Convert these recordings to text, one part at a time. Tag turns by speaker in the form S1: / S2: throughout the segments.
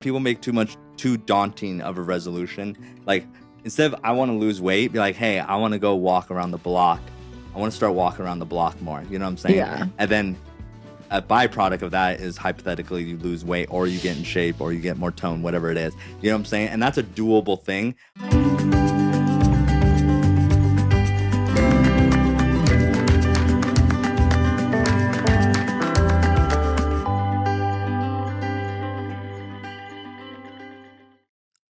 S1: People make too daunting of a resolution. Like, instead of I want to lose weight, be like, hey, I want to go walk around the block. I want to start walking around the block more. You know what I'm saying?
S2: Yeah.
S1: And then a byproduct of that is hypothetically you lose weight or you get in shape or you get more tone, whatever it is. You know what I'm saying? And that's a doable thing.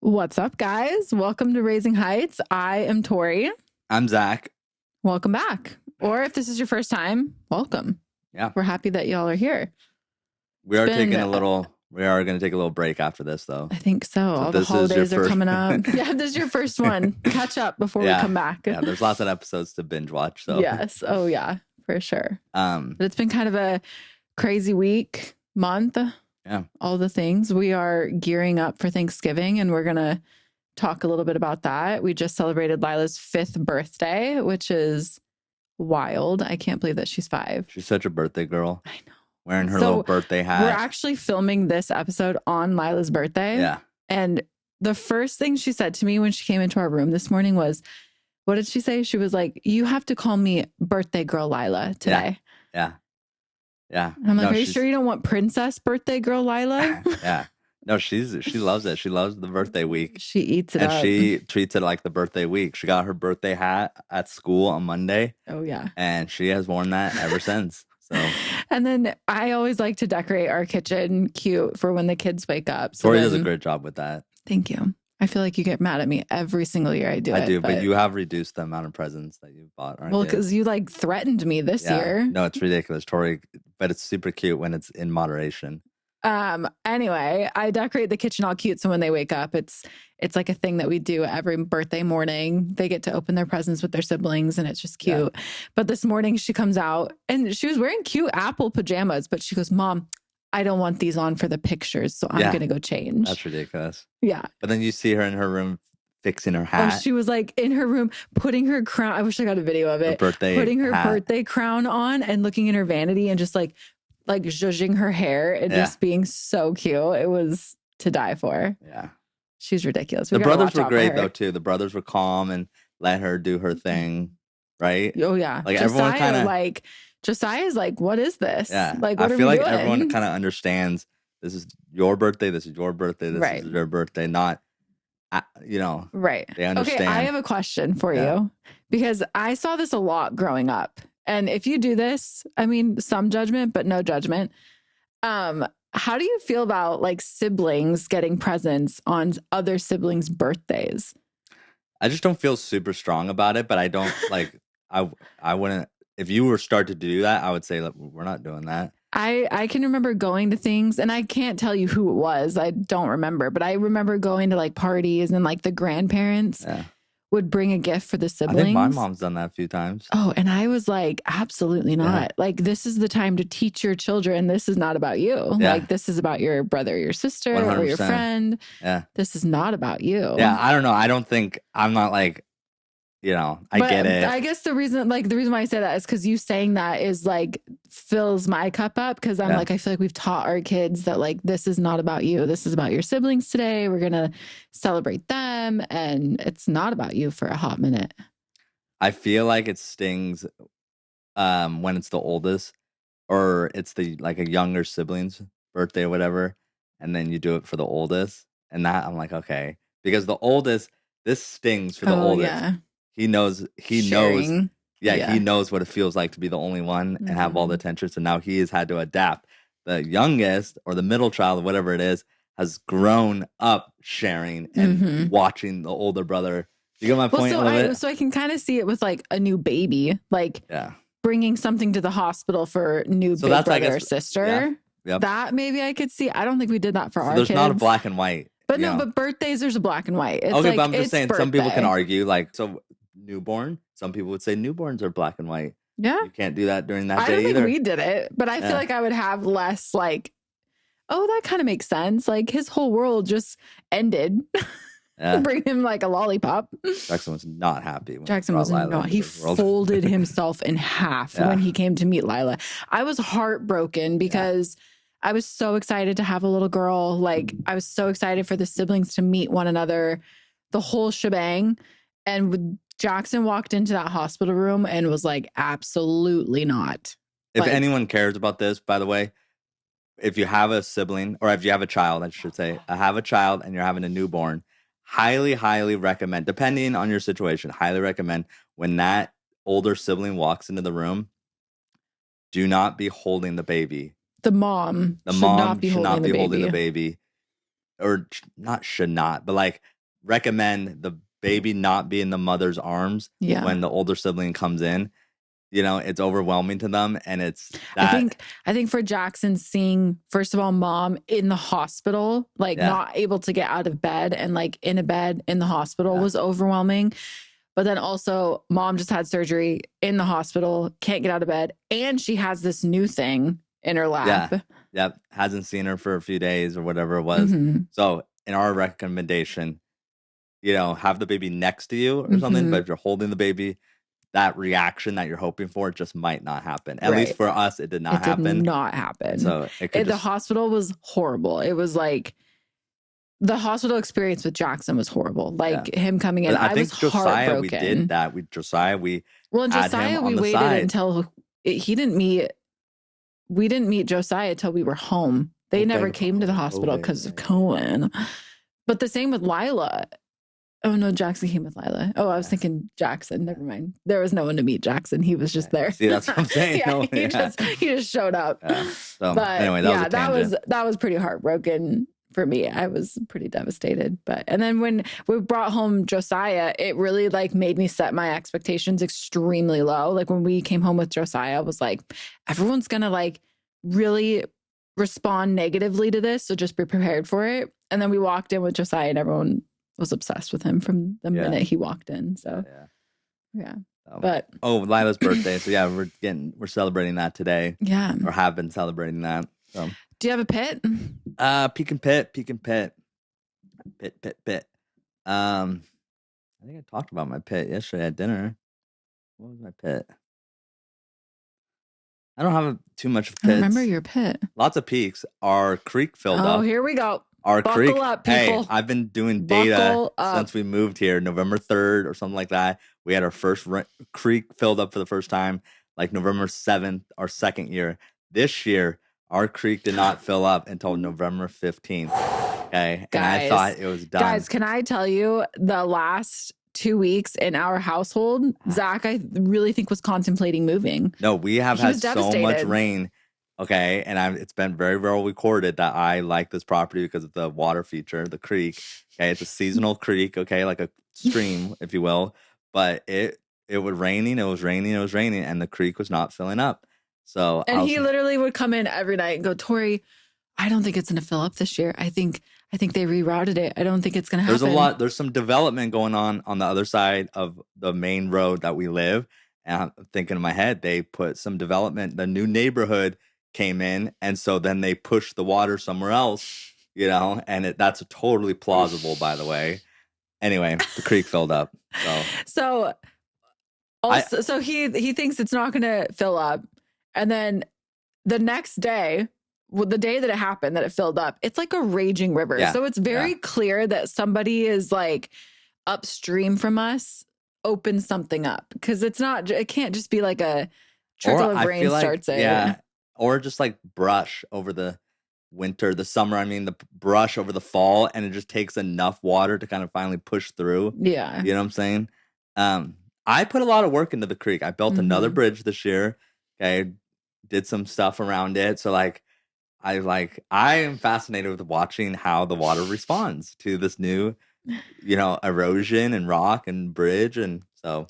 S2: What's up, guys? Welcome to Raising Heights. I am Tori.
S1: I'm Zach.
S2: Welcome back. Or if this is your first time, welcome.
S1: Yeah.
S2: We're happy that y'all are here.
S1: We are going to take a little break after this, though.
S2: I think so. All the holidays are coming up. Yeah, this is your first one. Catch up before we come back.
S1: Yeah, there's lots of episodes to binge watch. So
S2: yes. Oh, yeah, for sure. But it's been kind of a crazy week, month.
S1: Yeah.
S2: All the things. We are gearing up for Thanksgiving, and we're going to talk a little bit about that. We just celebrated Lila's 5th birthday, which is wild. I can't believe that she's 5.
S1: She's such a birthday girl.
S2: I know.
S1: Wearing her little birthday hat.
S2: We're actually filming this episode on Lila's birthday.
S1: Yeah.
S2: And the first thing she said to me when she came into our room this morning was, what did she say? She was like, you have to call me birthday girl Lila today.
S1: Yeah. Yeah.
S2: And I'm like, are you sure you don't want princess birthday girl Lila?
S1: Yeah. No, she loves it. She loves the birthday week.
S2: She eats it
S1: up.
S2: And
S1: she treats it like the birthday week. She got her birthday hat at school on Monday.
S2: Oh, yeah.
S1: And she has worn that ever since. So.
S2: And then I always like to decorate our kitchen cute for when the kids wake up.
S1: So Tori does a great job with that.
S2: Thank you. I feel like you get mad at me every single year I do it.
S1: I do, but you have reduced the amount of presents that you've bought, aren't you?
S2: Well, because you like threatened me this year.
S1: No, it's ridiculous, Tori, but it's super cute when it's in moderation.
S2: Anyway, I decorate the kitchen all cute so when they wake up, it's like a thing that we do every birthday morning. They get to open their presents with their siblings and it's just cute. Yeah. But this morning she comes out and she was wearing cute Apple pajamas, but she goes, Mom, I don't want these on for the pictures, so I'm going to go change.
S1: That's ridiculous.
S2: Yeah.
S1: But then you see her in her room fixing her hat.
S2: Oh, she was like in her room putting her crown. I wish I got a video of it. Putting her birthday crown on and looking in her vanity and just like zhuzhing her hair and just being so cute. It was to die for.
S1: Yeah.
S2: She's ridiculous.
S1: The brothers were great though too. The brothers were calm and let her do her thing, right?
S2: Oh yeah.
S1: Like everyone kind of
S2: Josiah's like, what is this?
S1: Yeah.
S2: Like,
S1: what I feel like doing? Everyone kind of understands this is your birthday, this is your birthday, this is your birthday, not,
S2: Right.
S1: They understand.
S2: Okay, I have a question for you because I saw this a lot growing up. And if you do this, I mean, some judgment, but no judgment. How do you feel about like siblings getting presents on other siblings' birthdays?
S1: I just don't feel super strong about it, but I don't like, I wouldn't. If you were start to do that, I would say, look, we're not doing that.
S2: I can remember going to things, and I can't tell you who it was. I don't remember, but I remember going to like parties and like the grandparents would bring a gift for the siblings.
S1: I think my mom's done that a few times.
S2: Oh, and I was like, absolutely not. Yeah. Like, this is the time to teach your children. This is not about you. Yeah. Like, this is about your brother, your sister, 100%. Or your friend.
S1: Yeah.
S2: This is not about you.
S1: Yeah, I don't know. I don't think I'm not like, I get it.
S2: I guess the reason why I say that is because you saying that is like fills my cup up because I'm like, I feel like we've taught our kids that like, this is not about you. This is about your siblings today. We're going to celebrate them. And it's not about you for a hot minute.
S1: I feel like it stings when it's the oldest or it's the like a younger sibling's birthday or whatever. And then you do it for the oldest. And that I'm like, okay, because the oldest, this stings for the oldest. Yeah. He knows, he knows what it feels like to be the only one and have all the attention. So now he has had to adapt. The youngest or the middle child, whatever it is, has grown up sharing and watching the older brother. You get my point?
S2: So I can kind of see it with like a new baby, like bringing something to the hospital for new big brother or sister.
S1: Yeah. Yep.
S2: That maybe I could see. I don't think we did that for our kids.
S1: There's not a black and white.
S2: But no, but birthdays, there's a black and white. It's
S1: okay, but I'm just saying some people can argue like, so newborn, some people would say newborns are black and white.
S2: Yeah.
S1: You can't do that during that
S2: day
S1: either. I don't
S2: think we did it, but I feel like I would have less like, oh, that kind of makes sense. Like his whole world just ended. Yeah. Bring him like a lollipop.
S1: Jackson was not happy.
S2: Jackson was not. He folded himself in half when he came to meet Lila. I was heartbroken because I was so excited to have a little girl. Like, I was so excited for the siblings to meet one another, the whole shebang. And Jackson walked into that hospital room and was like, absolutely not.
S1: If
S2: Like,
S1: anyone cares about this, by the way, if you have a sibling, or if you have a child, I should say, I have a child and you're having a newborn, highly, highly recommend, depending on your situation, highly recommend when that older sibling walks into the room, do not be holding the baby.
S2: the mom
S1: The
S2: should
S1: mom
S2: not be
S1: should
S2: holding
S1: not
S2: the
S1: be holding the
S2: baby.
S1: baby, or not should not, but like recommend the baby not be in the mother's arms
S2: Yeah.
S1: when the older sibling comes in. You know, it's overwhelming to them, and it's
S2: I
S1: that.
S2: think for Jackson, seeing first of all mom in the hospital, like
S1: Yeah.
S2: not able to get out of bed and like in a bed in the hospital
S1: Yeah.
S2: was overwhelming. But then also mom just had surgery in the hospital, can't get out of bed, and she has this new thing in her lap.
S1: Yeah. Yep. Hasn't seen her for a few days or whatever it was.
S2: Mhm.
S1: So in our recommendation, you know, have the baby next to you or something,
S2: Mhm.
S1: but if you're holding the baby, that reaction that you're hoping for just might not happen. At least
S2: Right.
S1: for us, it did not
S2: It did
S1: happen.
S2: not happen.
S1: So it could
S2: The
S1: just,
S2: hospital was horrible. It was like the hospital experience with Jackson was horrible. Like him coming in,
S1: but I
S2: I
S1: think
S2: was
S1: Josiah, we
S2: heartbroken.
S1: did that. We
S2: Well, and
S1: had him
S2: Josiah,
S1: on
S2: we
S1: the
S2: waited
S1: side.
S2: until he didn't meet. We didn't meet Josiah till we were home. They never came to the hospital because of Cohen. But the same with Lila. Oh no, Jackson came with Lila. Oh, I was thinking Jackson. Never mind. There was no one to meet Jackson. He was just there.
S1: See, that's what I'm saying.
S2: Yeah, he just showed up.
S1: Yeah. So
S2: But
S1: anyway, that was a tangent.
S2: that was pretty heartbroken for me. I was pretty devastated. But and then when we brought home Josiah, it really like made me set my expectations extremely low. Like when we came home with Josiah, I was like, everyone's gonna like really respond negatively to this, so just be prepared for it. And then we walked in with Josiah, and everyone was obsessed with him from the minute he walked in. So yeah. But
S1: Lila's birthday. So yeah, we're celebrating that today.
S2: Yeah.
S1: Or have been celebrating that. So
S2: do you have a pit?
S1: Peek and pit. Pit. I think I talked about my pit yesterday at dinner. What was my pit? I don't have too much of pits.
S2: I remember your pit.
S1: Lots of peaks. Our creek filled up.
S2: Oh, here we go.
S1: Our
S2: Buckle
S1: creek.
S2: up, people.
S1: Hey, I've been doing data since we moved here, November 3rd or something like that. We had our first creek filled up for the first time, like November 7th, our second year. This year, our creek did not fill up until November 15th. Okay. And I thought it was done.
S2: Guys, can I tell you the last 2 weeks in our household, Zach, I really think was contemplating moving.
S1: No, we have had so much rain. Okay. And it's been very well recorded that I like this property because of the water feature, the creek. Okay. It's a seasonal creek. Okay. Like a stream, if you will. But it was raining. And the creek was not filling up. So
S2: and he literally would come in every night and go, Tori, I don't think it's going to fill up this year. I think they rerouted it. I don't think it's going to happen.
S1: There's some development going on the other side of the main road that we live. And I'm thinking in my head, they put some development, the new neighborhood came in. And so then they pushed the water somewhere else, you know, and that's totally plausible, by the way. Anyway, the creek filled up.
S2: So he thinks it's not going to fill up. And then the next day, the day that it happened, that it filled up, it's like a raging river. Yeah, so it's very clear that somebody is like upstream from us opened something up, because it can't just be like a trickle of rain starts it.
S1: Yeah. Or just like brush over the summer, the brush over the fall, and it just takes enough water to kind of finally push through.
S2: Yeah.
S1: You know what I'm saying? I put a lot of work into the creek. I built another bridge this year. Okay. Did some stuff around it. So I am fascinated with watching how the water responds to this new, erosion and rock and bridge. And so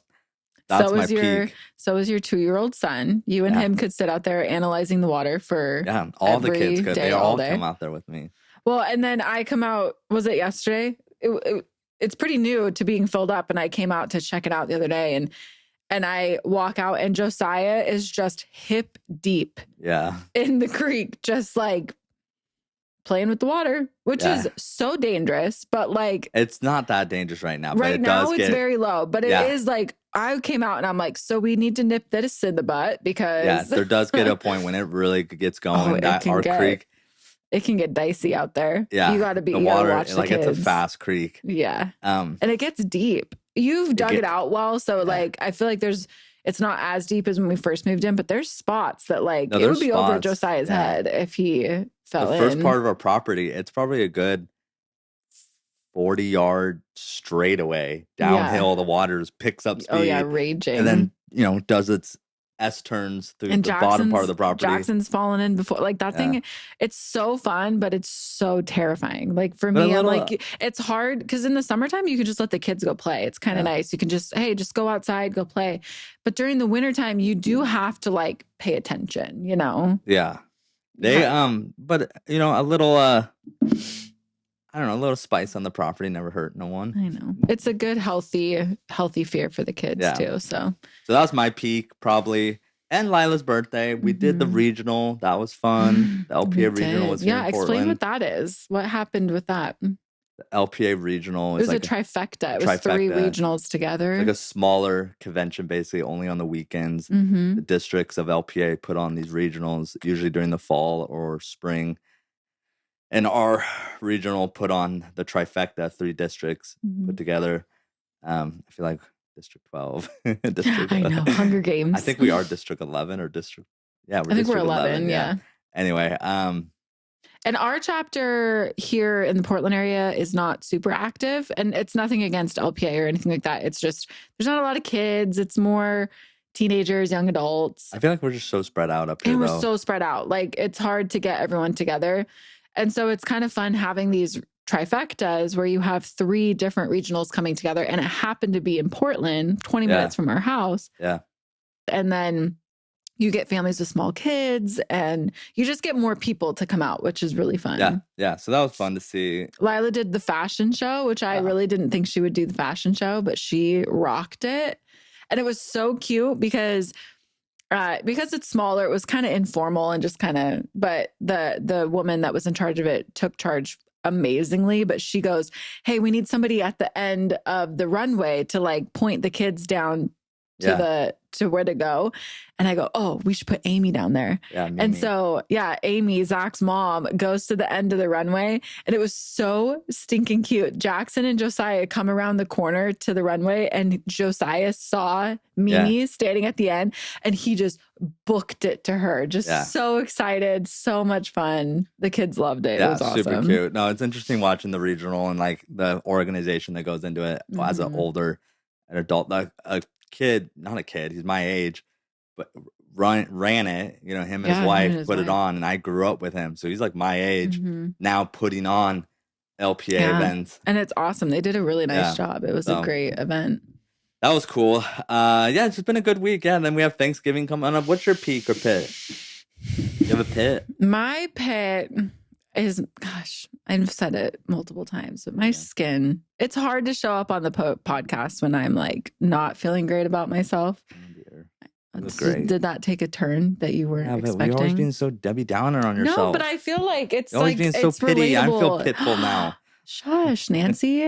S1: that's my peak.
S2: So was your 2-year-old son. You and him could sit out there analyzing the water for
S1: all the kids could. They all come out there with me.
S2: Well, and then I come out, was it yesterday? It's pretty new to being filled up, and I came out to check it out the other day, and I walk out, and Josiah is just hip deep in the creek, just like playing with the water, which is so dangerous. But like,
S1: it's not that dangerous right now.
S2: Right now, it's very low, but it is like, I came out and I'm like, so we need to nip this in the butt, because
S1: there does get a point when it really gets going. Our creek,
S2: it can get dicey out there.
S1: Yeah.
S2: You gotta
S1: water,
S2: watch the
S1: like
S2: kids.
S1: it's a fast creek.
S2: Yeah. And it gets deep. You've dug it out well. So like, I feel like it's not as deep as when we first moved in, but there's spots that like, it would be over Josiah's head if he fell in.
S1: The first part of our property, it's probably a good 40-yard straightaway downhill. The water picks up speed.
S2: Oh yeah, raging.
S1: And then, does its S-turns through the bottom part of the property.
S2: Jackson's fallen in before. Like that thing, it's so fun, but it's so terrifying. Like for me, I'm like, it's hard because in the summertime, you can just let the kids go play. It's kind of nice. You can just go outside, go play. But during the wintertime, you do have to like pay attention,
S1: Yeah. But a little, I don't know, a little spice on the property never hurt no one.
S2: I know. It's a good, healthy fear for the kids too. So
S1: that was my peak probably. And Lila's birthday. We did the regional. That was fun. The LPA regional was here in Portland.
S2: Explain what that is. What happened with that?
S1: The LPA regional is
S2: like a trifecta. It was 3 regionals together.
S1: It's like a smaller convention, basically only on the weekends. The districts of LPA put on these regionals, usually during the fall or spring. And our regional put on the trifecta, 3 districts put together. I feel like District 12.
S2: I know, Hunger Games.
S1: I think we are District 11 or District... Yeah,
S2: I think we're 11, yeah.
S1: Anyway.
S2: And our chapter here in the Portland area is not super active. And it's nothing against LPA or anything like that. It's just, there's not a lot of kids. It's more teenagers, young adults.
S1: I feel like we're just so spread out up here,
S2: and we're so spread out. Like, it's hard to get everyone together. And so it's kind of fun having these trifectas where you have 3 different regionals coming together. And it happened to be in Portland, 20 minutes from our house.
S1: Yeah.
S2: And then you get families with small kids and you just get more people to come out, which is really fun.
S1: Yeah. Yeah. So that was fun to see.
S2: Lila did the fashion show, which I really didn't think she would do the fashion show, but she rocked it. And it was so cute because it's smaller, it was kind of informal and just but the woman that was in charge of it took charge amazingly. But she goes, hey, we need somebody at the end of the runway to like point the kids down to where to go. And I go, oh, we should put Amy down there. Yeah, and so, Amy, Zach's mom, goes to the end of the runway. And it was so stinking cute. Jackson and Josiah come around the corner to the runway and Josiah saw Mimi standing at the end and he just booked it to her. Just so excited. So much fun. The kids loved it. It was awesome.
S1: Super cute. No, it's interesting watching the regional and like the organization that goes into it as an adult. Like, not a kid, he's my age, but ran it, him and his wife put it on, and I grew up with him. So he's like my age now putting on LPA events.
S2: And it's awesome. They did a really nice job. It was a great event.
S1: That was cool. It's just been a good week. Yeah, and then we have Thanksgiving coming up. What's your peak or pit? You have a pit?
S2: My pit is, I've said it multiple times, but my skin, it's hard to show up on the podcast when I'm like not feeling great about myself.
S1: Great.
S2: Did that take a turn that you weren't expecting?
S1: You're always being so Debbie Downer on yourself.
S2: No, but I feel like it's
S1: you're always being so pity. I feel pitful now.
S2: Shush, Nancy.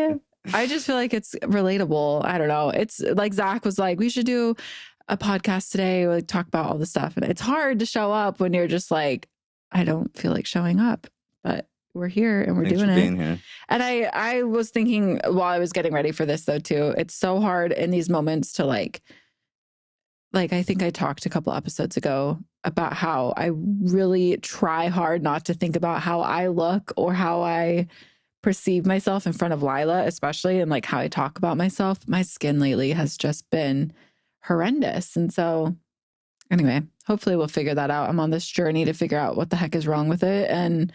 S2: I just feel like it's relatable. I don't know. It's like Zach was like, we should do a podcast today, like talk about all this stuff. And it's hard to show up when you're just like, I don't feel like showing up. But we're here and we're doing it. Being here. And I was thinking while I was getting ready for this though too, it's so hard in these moments to like I think I talked a couple episodes ago about how I really try hard not to think about how I look or how I perceive myself in front of Lila, especially, and like how I talk about myself. My skin lately has just been horrendous. And so anyway, hopefully we'll figure that out. I'm on this journey to figure out what the heck is wrong with it. And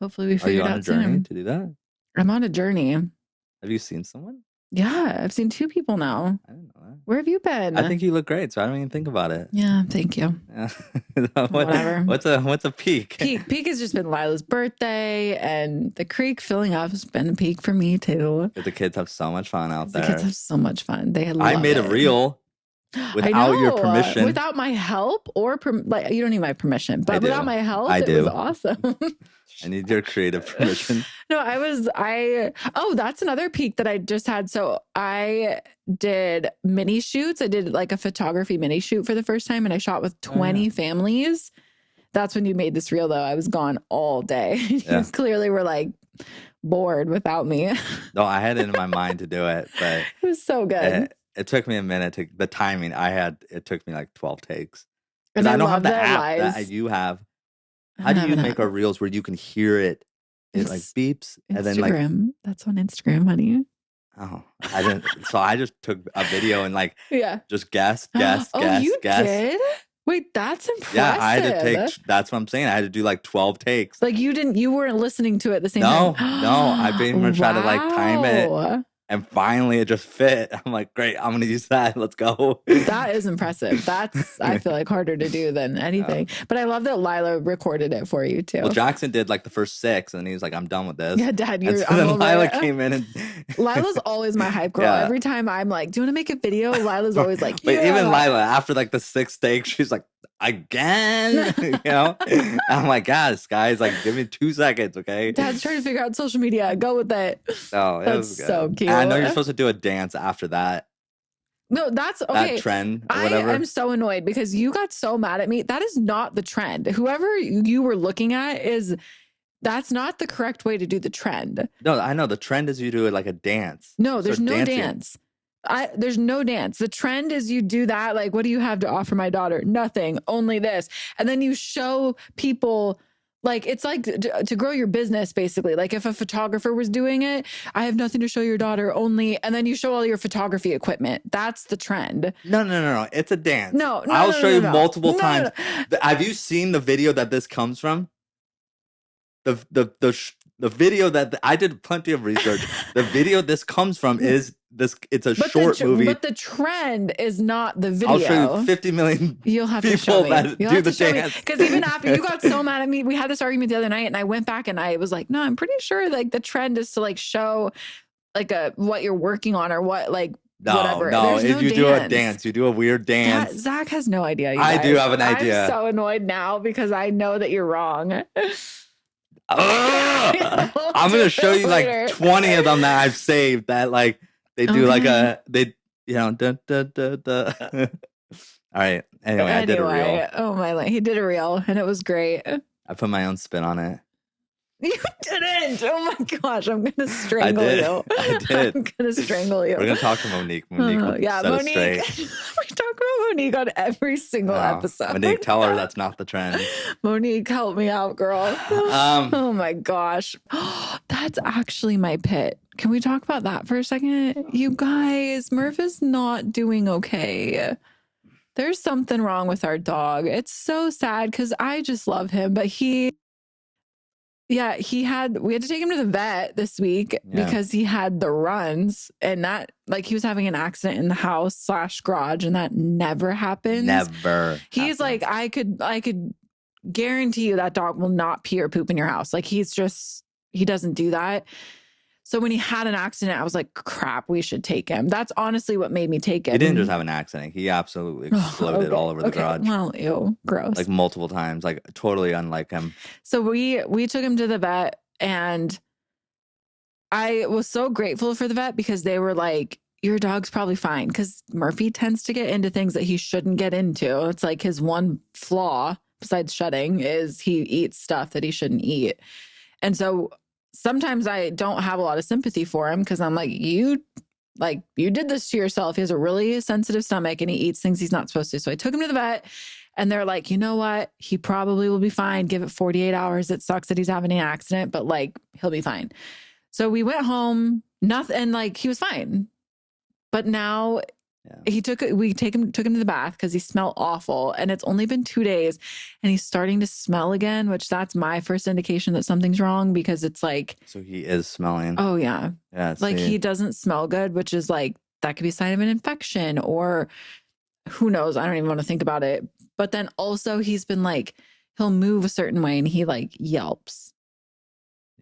S2: hopefully we figure it out soon.
S1: Are you on a journey to do that?
S2: I'm on a journey.
S1: Have you seen someone?
S2: Yeah, I've seen 2 people now.
S1: I didn't know that.
S2: Where have you been?
S1: I think you look great, so I don't even think about it.
S2: Yeah, thank you.
S1: Yeah.
S2: Whatever.
S1: What's a peak?
S2: Peak has just been Lila's birthday, and the creek filling up has been a peak for me too.
S1: The kids have so much fun out there.
S2: The kids have so much fun.
S1: I made a reel without your permission,
S2: without my help, or you don't need my permission, but without my help, it was awesome.
S1: I need your creative permission.
S2: No, that's another peak that I just had. So I did mini shoots. I did like a photography mini shoot for the first time, and I shot with 20 families That's when you made this reel, though. I was gone all day.
S1: Yeah.
S2: You clearly were like bored without me.
S1: No, I had it in my mind to do it, but
S2: It was so good.
S1: it took me a minute to the timing. It took me like 12 takes
S2: And
S1: because
S2: I
S1: I don't have
S2: love
S1: the
S2: that
S1: app that
S2: Lies.
S1: you have.
S2: I
S1: How
S2: don't
S1: do
S2: have
S1: you
S2: an
S1: make
S2: app.
S1: our reels where you can hear it? It like
S2: It's
S1: beeps and then like
S2: Instagram. That's on Instagram, honey.
S1: oh I didn't. So I just took a video and like
S2: Yeah.
S1: just guess.
S2: Oh, you did? Wait, that's
S1: Yeah, I had to take.
S2: impressive.
S1: That's what I'm saying. I had to do like 12 takes.
S2: Like you weren't listening to it at the same
S1: No,
S2: time.
S1: no. I've been even trying to like time it,
S2: Wow.
S1: and finally it just fit. I'm like, great. I'm gonna use that. Let's go.
S2: That is impressive. That's, I feel like, harder to do than anything. But I love that Lila recorded it for you too.
S1: Well, Jackson did like the first 6, and he was like, "I'm done with this."
S2: Yeah, Dad,
S1: And
S2: you're.
S1: so then
S2: I'm over
S1: Lila
S2: it.
S1: came in and
S2: Lila's always my hype girl.
S1: Yeah.
S2: Every time I'm like, "Do you want to make a video?" Lila's always like,
S1: but
S2: yeah.
S1: even Lila, after like the 6th take, she's like, again, you know. I'm like, guys, like, give me 2 seconds, okay?
S2: Dad's trying to figure out social media. Go with it.
S1: No, it
S2: That's
S1: was good.
S2: so cute.
S1: And I know you're supposed to do a dance after that.
S2: No, that's okay.
S1: That trend or whatever.
S2: I'm so annoyed because you got so mad at me. That is not the trend. Whoever you were looking at that's not the correct way to do the trend.
S1: No, I know the trend is you do it like a dance.
S2: No, there's no
S1: dancing.
S2: dance. There's no dance. The trend is you do that. Like, what do you have to offer my daughter? Nothing, only this. And then you show people, like, it's like to grow your business, basically. Like if a photographer was doing it, I have nothing to show your daughter, only, and then you show all your photography equipment. That's the trend.
S1: No. It's a dance.
S2: No,
S1: I'll show you multiple times.
S2: No.
S1: Have you seen the video that this comes from? The video that I did plenty of research. The video this comes from is this. It's a short movie.
S2: But the trend is not the video.
S1: I'll show you 50 million.
S2: You'll have
S1: people
S2: to show me.
S1: that
S2: You'll
S1: do
S2: have
S1: the
S2: to show
S1: dance.
S2: Because even after you got so mad at me, we had this argument the other night, and I went back and I was like, no, I'm pretty sure like the trend is to like show like what you're working on or what like. Whatever.
S1: No,
S2: if
S1: you do a dance, you do a weird dance.
S2: Zach has no idea.
S1: I do have an idea.
S2: I'm so annoyed now because I know that you're wrong.
S1: I'm gonna show you like 20 of them that I've saved that like they do like a All right. Anyway, I did a reel.
S2: Oh my! He did a reel, and it was great.
S1: I put my own spin on it.
S2: You didn't. Oh my gosh, I'm gonna strangle you.
S1: I did.
S2: I'm gonna strangle you.
S1: We're gonna talk to Monique. Monique,
S2: yeah, Monique. We talk about Monique on every single episode.
S1: Monique, tell her that's not the trend.
S2: Monique, help me out, girl. Oh my gosh, that's actually my pit. Can we talk about that for a second? You guys, Murph is not doing okay. There's something wrong with our dog. It's so sad because I just love him, but we had to take him to the vet this week because he had the runs, and that like he was having an accident in the house / garage, and that never happens.
S1: Never.
S2: He's like, I could guarantee you that dog will not pee or poop in your house. Like he doesn't do that. So when he had an accident, I was like, crap, we should take him. That's honestly what made me take him.
S1: He didn't just have an accident. He absolutely exploded all over the garage.
S2: Well, ew, gross.
S1: Like multiple times, like totally unlike him.
S2: So we took him to the vet, and I was so grateful for the vet because they were like, your dog's probably fine. Because Murphy tends to get into things that he shouldn't get into. It's like his one flaw besides shedding is he eats stuff that he shouldn't eat. And so sometimes I don't have a lot of sympathy for him because I'm like, you did this to yourself. He has a really sensitive stomach and he eats things he's not supposed to. So I took him to the vet, and they're like, you know what? He probably will be fine. Give it 48 hours. It sucks that he's having an accident, but like he'll be fine. So we went home, nothing, and like he was fine. But now we took him to the bath because he smelled awful, and it's only been 2 days and he's starting to smell again, which that's my first indication that something's wrong because it's like,
S1: so he is smelling.
S2: Oh yeah.
S1: Yeah.
S2: Like he doesn't smell good, which is like, that could be a sign of an infection or who knows? I don't even want to think about it. But then also he's been like, he'll move a certain way and he like yelps.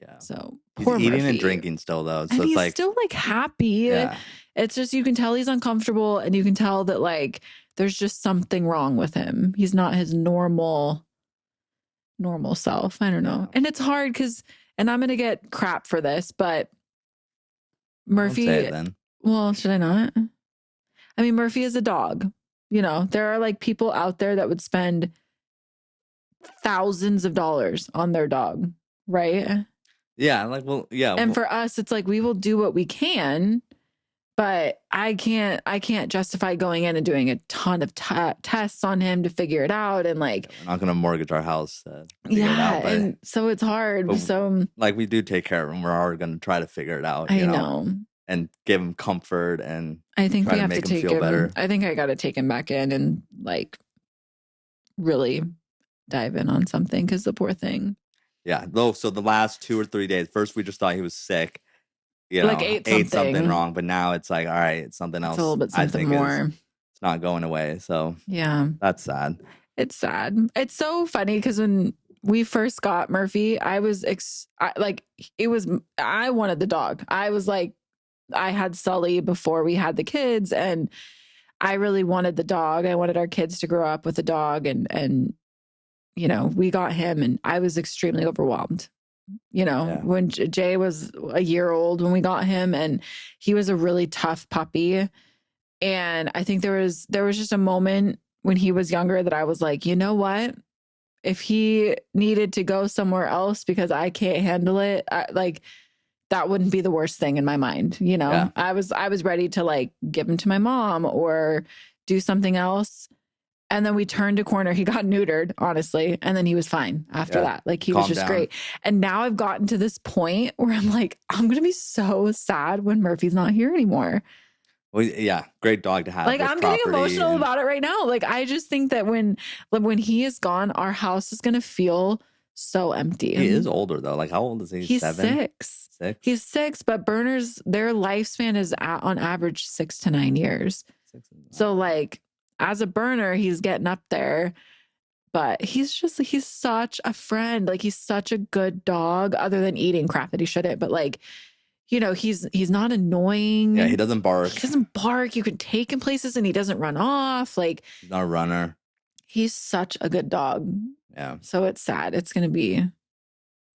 S1: Yeah.
S2: So
S1: he's
S2: poor
S1: eating
S2: Murphy.
S1: and drinking still though. So
S2: and
S1: it's
S2: he's
S1: like
S2: still like happy.
S1: Yeah.
S2: It's just, you can tell he's uncomfortable, and you can tell that like there's just something wrong with him. He's not his normal self. I don't know. And it's hard because, and I'm going to get crap for this, but Murphy,
S1: Don't say it then.
S2: Well, should I not? I mean, Murphy is a dog. You know, there are like people out there that would spend thousands of dollars on their dog, right?
S1: Yeah, like, well, yeah.
S2: And for us, it's like we will do what we can, but I can't justify going in and doing a ton of tests on him to figure it out. And like,
S1: we're not gonna mortgage our house to figure it out, but,
S2: and so it's hard. So
S1: like, we do take care of him. We're already gonna try to figure it out.
S2: I know.
S1: And give him comfort, and
S2: I think we have to take him
S1: better.
S2: I think I got to take him back in and like really dive in on something, because the poor thing.
S1: Yeah. So the last 2 or 3 days, first we just thought he was sick. Like ate something wrong, but now it's like, all right, it's something else.
S2: It's a little bit something more.
S1: It's not going away. So
S2: yeah,
S1: that's sad.
S2: It's sad. It's so funny because when we first got Murphy, I was I wanted the dog. I was like, I had Sully before we had the kids, and I really wanted the dog. I wanted our kids to grow up with a dog, and you know, we got him, and I was extremely overwhelmed. You know, when Jay was a year old when we got him, and he was a really tough puppy. And I think there was just a moment when he was younger that I was like, you know what? If he needed to go somewhere else because I can't handle it, that wouldn't be the worst thing in my mind. You know, I was ready to like give him to my mom or do something else. And then we turned a corner. He got neutered, honestly. And then he was fine after that. Like, he was just great. And now I've gotten to this point where I'm like, I'm going to be so sad when Murphy's not here anymore.
S1: Well, yeah, great dog to have.
S2: Like, I'm getting emotional about it right now. Like, I just think that when he is gone, our house is going to feel so empty.
S1: He is older, though. Like, how old is he?
S2: He's
S1: 7?
S2: 6. He's 6, but Berners, their lifespan is on average 6 to 9 years. So, like, as a burner, he's getting up there, but he's such a friend. Like, he's such a good dog, other than eating crap that he shouldn't. But like, you know, he's not annoying.
S1: Yeah, he doesn't bark.
S2: He doesn't bark. You can take him places and he doesn't run off. Like,
S1: he's not a runner.
S2: He's such a good dog.
S1: Yeah. So
S2: it's sad. It's going to be,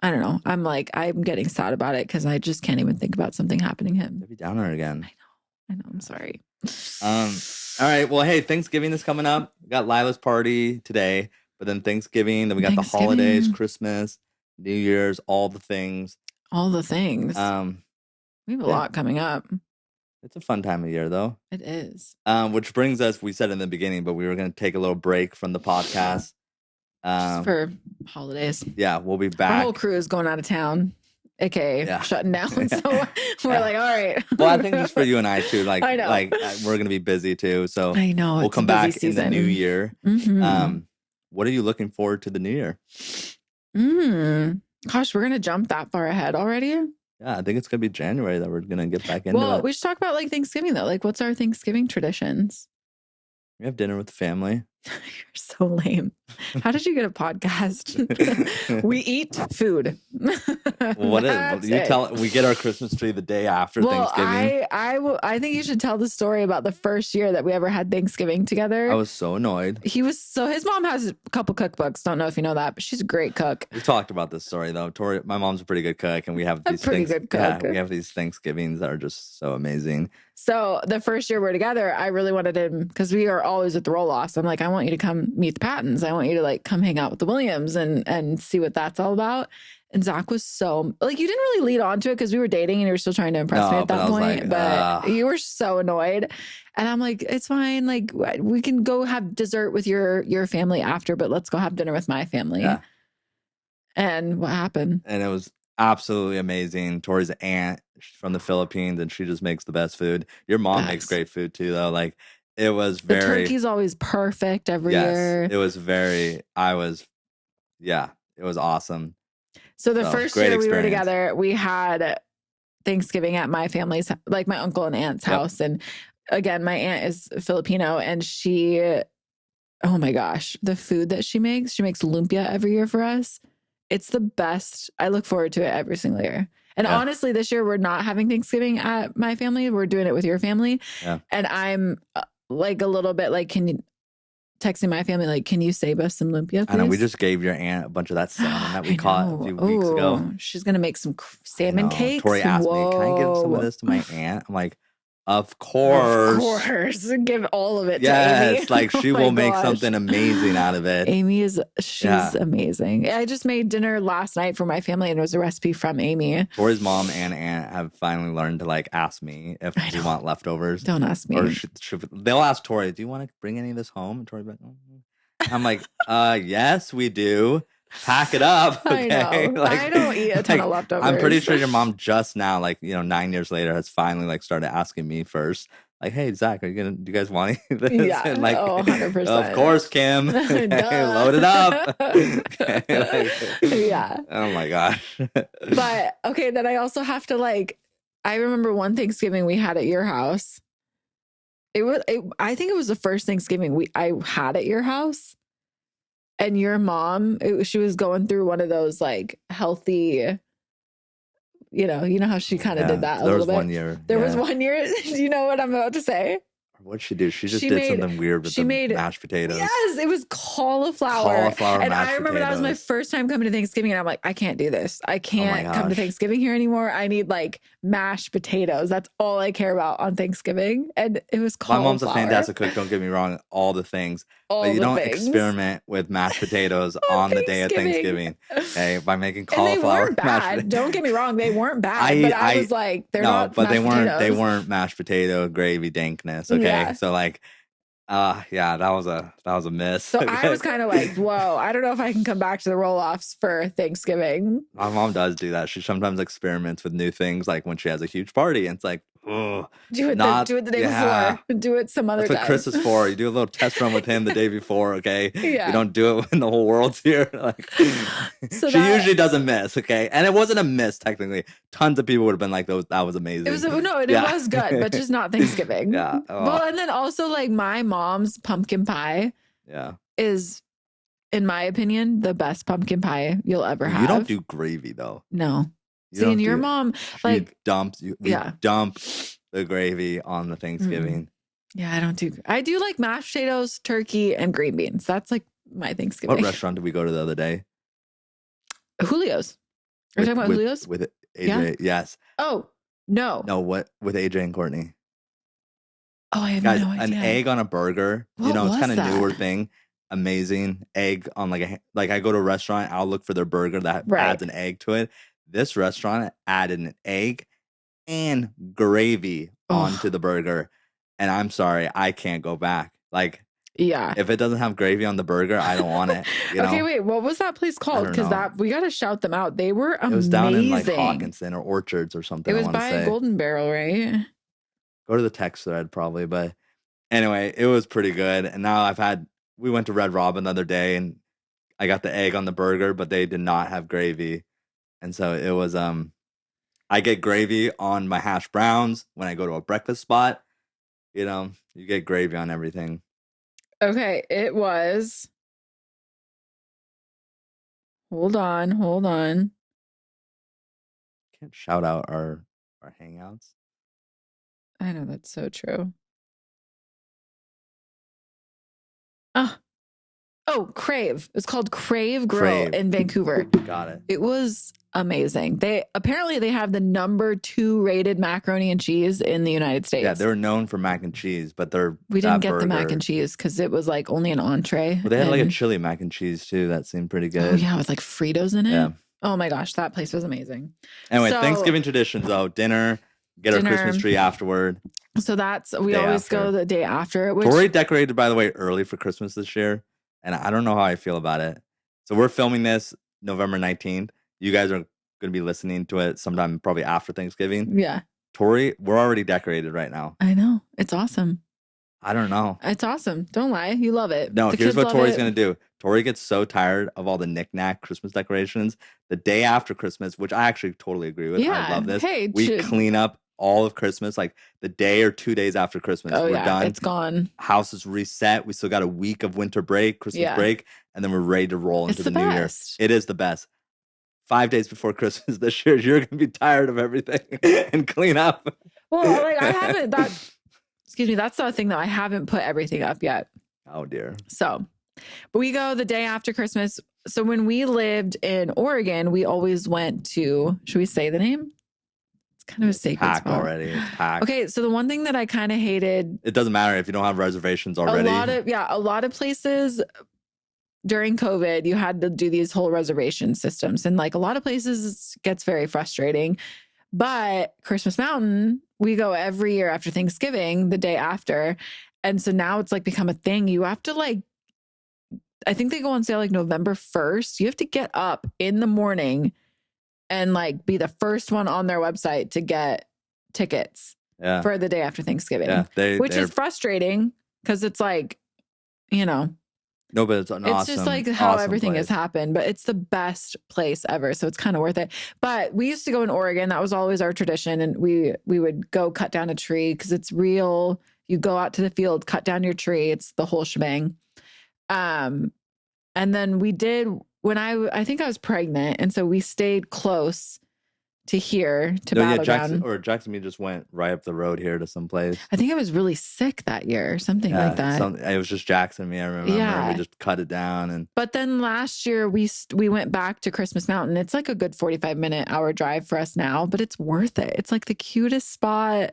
S2: I don't know. I'm getting sad about it because I just can't even think about something happening to him.
S1: Debbie Downer again.
S2: I know. I'm sorry.
S1: All right. Well, hey, Thanksgiving is coming up. We got Lila's party today, but then Thanksgiving, then we got the holidays, Christmas, New Year's, all the things.
S2: All the things. We have a lot coming up.
S1: It's a fun time of year, though.
S2: It is.
S1: Which brings us, we said in the beginning, but we were going to take a little break from the podcast.
S2: Just for holidays.
S1: Yeah, we'll be back.
S2: Our whole crew is going out of town. AKA shutting down. So we're like, all right.
S1: Well, I think just for you and I too, like, I know. Like we're going to be busy too. So
S2: I know
S1: we'll come back in the new year.
S2: Mm-hmm.
S1: What are you looking forward to the new year?
S2: Gosh, we're going to jump that far ahead already?
S1: Yeah, I think it's going to be January that we're going to get back into it.
S2: Well, we should talk about like Thanksgiving though. Like, what's our Thanksgiving traditions?
S1: We have dinner with the family.
S2: You're so lame. How did you get a podcast? We eat food.
S1: What is you tell? We get our Christmas tree the day after Thanksgiving.
S2: I think you should tell the story about the first year that we ever had Thanksgiving together.
S1: I was so annoyed.
S2: His mom has a couple cookbooks. Don't know if you know that, but she's a great cook.
S1: We talked about this story though. Tori, my mom's a pretty good cook, and we have these good cook. Yeah, we have these Thanksgivings that are just so amazing.
S2: So the first year we're together, I really wanted him, because we are always at the Roloffs. I'm like, I want you to come meet the Pattons. I want you to like come hang out with the Williams and see what that's all about. And Zach was so like, you didn't really lead on to it because we were dating and you were still trying to impress me at that point. Like, but you were so annoyed. And I'm like, it's fine. Like, we can go have dessert with your family after, but let's go have dinner with my family. Yeah. And what happened?
S1: And it was absolutely amazing. Tori's aunt from the Philippines, and she just makes the best food. Your mom makes great food too, though. Like, it was very.
S2: The turkey's always perfect every year.
S1: It was very. It was awesome.
S2: So the first year we were together, we had Thanksgiving at my family's, like my uncle and aunt's house. And again, my aunt is Filipino, and she, oh my gosh, the food that she makes lumpia every year for us. It's the best. I look forward to it every single year. And honestly, this year we're not having Thanksgiving at my family. We're doing it with your family. Yeah. And I'm like a little bit like, texting my family, like, can you save us some lumpia, please?
S1: I know, we just gave your aunt a bunch of that salmon that we caught a few weeks ago.
S2: She's going to make some salmon cakes.
S1: Tori asked me, can I give some of this to my aunt? I'm like, Of course.
S2: Give all of it to Amy.
S1: Yes, like she
S2: Oh my
S1: will make
S2: gosh.
S1: something amazing out of it.
S2: She's amazing. I just made dinner last night for my family and it was a recipe from Amy.
S1: Tori's mom and aunt have finally learned to like ask me if we want leftovers.
S2: Don't ask me.
S1: Or they'll ask Tori, do you want to bring any of this home? And Tori's like, I'm like, yes, we do. Pack it up. Okay.
S2: I know.
S1: Like,
S2: I don't eat a ton of leftovers.
S1: I'm pretty sure your mom just now, like, 9 years later, has finally like started asking me first. Like, hey, Zach, do you guys want any of this?
S2: Yeah.
S1: And like,
S2: 100%.
S1: Of course, Kim. Okay, load it up. Okay,
S2: yeah.
S1: Oh my gosh.
S2: But okay, then I also have to I remember one Thanksgiving we had at your house. I think it was the first Thanksgiving I had at your house. And your mom, she was going through one of those healthy, you know how she kind of did that a little bit. There was 1 year. Do you know what I'm about to say?
S1: What'd she do? She did something weird with mashed potatoes.
S2: Yes, it was cauliflower. And I remember that was my first time coming to Thanksgiving. And I'm like, I can't do this. I can't come to Thanksgiving here anymore. I need mashed potatoes. That's all I care about on Thanksgiving. And it was cauliflower.
S1: My mom's a fantastic cook. Don't get me wrong. All the things. But you don't experiment with mashed potatoes on the day of Thanksgiving. Okay, by making cauliflower.
S2: And they weren't bad. Don't get me wrong. They weren't bad. But I was like, they're not.
S1: But
S2: they
S1: weren't mashed potato gravy dankness. Okay. Yeah. So that was a miss.
S2: So okay. I was kind of like, whoa, I don't know if I can come back to the Roloffs for Thanksgiving.
S1: My mom does do that. She sometimes experiments with new things, like when she has a huge party, and it's like, oh,
S2: do it the day before. Do it some other time.
S1: That's what Chris is for. You do a little test run with him the day before, okay?
S2: Yeah.
S1: You don't do it when the whole world's here. She usually doesn't miss, okay? And it wasn't a miss, technically. Tons of people would have been like, that was amazing.
S2: It was good, but just not Thanksgiving.
S1: Yeah.
S2: Oh. Well, and then also my mom's pumpkin pie is, in my opinion, the best pumpkin pie you'll ever have.
S1: You don't do gravy, though.
S2: No. See, and your mom,
S1: dump the gravy on the Thanksgiving.
S2: Yeah, I do mashed potatoes, turkey, and green beans. That's my Thanksgiving.
S1: What restaurant did we go to the other day?
S2: Julio's. Are you talking about Julio's?
S1: With AJ, yes.
S2: Oh, no.
S1: No, what? With AJ and Courtney.
S2: Oh, I have no idea.
S1: An egg on a burger.
S2: What
S1: it's kind of
S2: that?
S1: newer thing. Amazing egg on I go to a restaurant, I'll look for their burger that adds an egg to it. This restaurant added an egg and gravy onto the burger. And I'm sorry, I can't go back. If it doesn't have gravy on the burger, I don't want it.
S2: Okay, wait, what was that place called? Because we got to shout them out. They were amazing. It was down in
S1: Hawkinson or Orchards or something.
S2: It was by a Golden Barrel, right?
S1: Go to the text thread probably. But anyway, it was pretty good. And now we went to Red Robin the other day and I got the egg on the burger, but they did not have gravy. And so it was, I get gravy on my hash browns when I go to a breakfast spot. You get gravy on everything.
S2: Okay, it was. Hold on.
S1: Can't shout out our hangouts.
S2: I know, that's so true. Crave. It's called Crave Grill in Vancouver.
S1: Got it.
S2: It was amazing. They have the number 2 rated macaroni and cheese in the United States.
S1: Yeah, they're known for mac and cheese, but
S2: we didn't get the mac and cheese because it was only an entree.
S1: Well, they had a chili mac and cheese too. That seemed pretty good.
S2: Oh yeah, with Fritos in it.
S1: Yeah.
S2: Oh my gosh, that place was amazing.
S1: Anyway, Thanksgiving traditions though: dinner, get our Christmas tree afterward.
S2: So we always go the day after.
S1: Tori decorated, by the way, early for Christmas this year. And I don't know how I feel about it. So we're filming this November 19th. You guys are going to be listening to it sometime probably after Thanksgiving.
S2: Yeah.
S1: Tori, we're already decorated right now.
S2: I know. It's awesome.
S1: I don't know.
S2: It's awesome. Don't lie. You love it.
S1: No, here's what Tori's going to do. Tori gets so tired of all the knick-knack Christmas decorations. The day after Christmas, which I actually totally agree with.
S2: Yeah.
S1: I love this.
S2: Hey,
S1: we clean up all of Christmas, the day or 2 days after Christmas. We're done.
S2: It's gone.
S1: House is reset. We still got a week of winter break, Christmas break, and then we're ready to roll into the new year. It is the best. 5 days before Christmas this year, you're going to be tired of everything and clean up.
S2: Well, I haven't, that's the thing that I haven't put everything up yet.
S1: Oh dear.
S2: So, but we go the day after Christmas. So when we lived in Oregon, we always went to, should we say the name? kind of a sacred
S1: packed
S2: spot
S1: already. It's packed.
S2: Okay, so the one thing that I kind of hated,
S1: it doesn't matter if you don't have reservations already.
S2: A lot of places during COVID, you had to do these whole reservation systems, and like a lot of places, it gets very frustrating. But Christmas Mountain, we go every year after Thanksgiving, the day after, and so now it's like become a thing. You have to like, I think they go on sale like November 1st. You have to get up in the morning and like be the first one on their website to get tickets for the day after Thanksgiving, which is frustrating because it's like, you know,
S1: no, but it's
S2: it's just like how everything has happened, but it's the best place ever. So it's kind of worth it. But we used to go in Oregon. That was always our tradition. And we would go cut down a tree because it's real. You go out to the field, cut down your tree. It's the whole shebang. And then we did when I think I was pregnant. And so we stayed close to here to Battleground.
S1: Jackson just went right up the road here to some place.
S2: I think I was really sick that year or something like that.
S1: It was just Jackson and me. I remember we just cut it down.
S2: But then last year we went back to Christmas Mountain. It's like a good 45-hour drive for us now, but it's worth it. It's like the cutest spot.